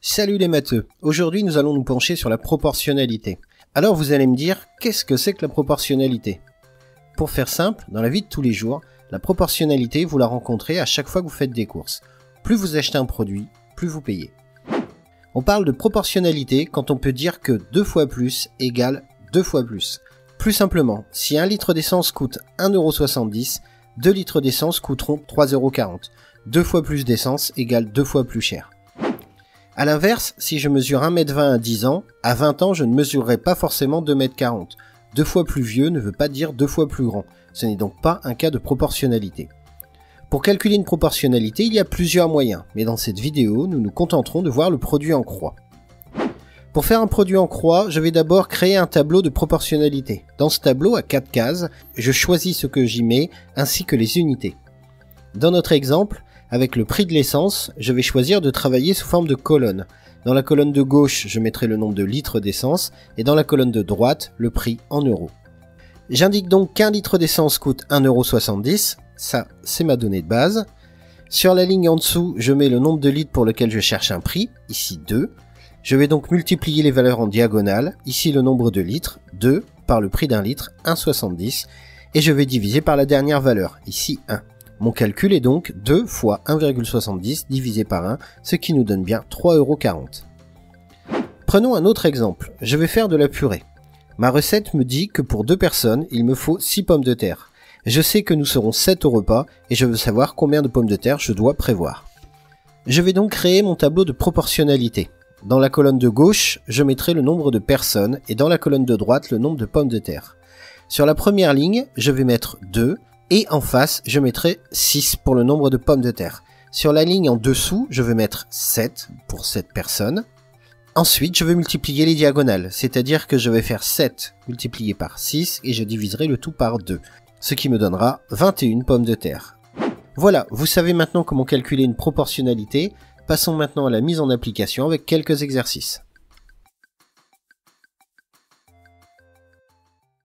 Salut les matheux, aujourd'hui nous allons nous pencher sur la proportionnalité. Alors vous allez me dire, qu'est-ce que c'est que la proportionnalité? Pour faire simple, dans la vie de tous les jours, la proportionnalité vous la rencontrez à chaque fois que vous faites des courses. Plus vous achetez un produit, plus vous payez. On parle de proportionnalité quand on peut dire que 2 fois plus égale 2 fois plus. Plus simplement, si 1 litre d'essence coûte 1,70 €, 2 litres d'essence coûteront 3,40 €. 2 fois plus d'essence égale 2 fois plus cher. A l'inverse, si je mesure 1,20 m à 10 ans, à 20 ans je ne mesurerai pas forcément 2,40 m. 2 fois plus vieux ne veut pas dire 2 fois plus grand. Ce n'est donc pas un cas de proportionnalité. Pour calculer une proportionnalité, il y a plusieurs moyens, mais dans cette vidéo, nous nous contenterons de voir le produit en croix. Pour faire un produit en croix, je vais d'abord créer un tableau de proportionnalité. Dans ce tableau, à 4 cases, je choisis ce que j'y mets, ainsi que les unités. Dans notre exemple, avec le prix de l'essence, je vais choisir de travailler sous forme de colonne. Dans la colonne de gauche, je mettrai le nombre de litres d'essence, et dans la colonne de droite, le prix en euros. J'indique donc qu'un litre d'essence coûte 1,70 €, ça c'est ma donnée de base. Sur la ligne en dessous, je mets le nombre de litres pour lequel je cherche un prix, ici 2. Je vais donc multiplier les valeurs en diagonale, ici le nombre de litres, 2, par le prix d'un litre, 1,70, et je vais diviser par la dernière valeur, ici 1. Mon calcul est donc 2 fois 1,70 divisé par 1, ce qui nous donne bien 3,40 €. Prenons un autre exemple, je vais faire de la purée. Ma recette me dit que pour 2 personnes, il me faut 6 pommes de terre. Je sais que nous serons 7 au repas et je veux savoir combien de pommes de terre je dois prévoir. Je vais donc créer mon tableau de proportionnalité. Dans la colonne de gauche, je mettrai le nombre de personnes et dans la colonne de droite, le nombre de pommes de terre. Sur la première ligne, je vais mettre 2 et en face, je mettrai 6 pour le nombre de pommes de terre. Sur la ligne en dessous, je vais mettre 7 pour 7 personnes. Ensuite, je vais multiplier les diagonales, c'est-à-dire que je vais faire 7 multiplié par 6 et je diviserai le tout par 2, ce qui me donnera 21 pommes de terre. Voilà, vous savez maintenant comment calculer une proportionnalité. Passons maintenant à la mise en application avec quelques exercices.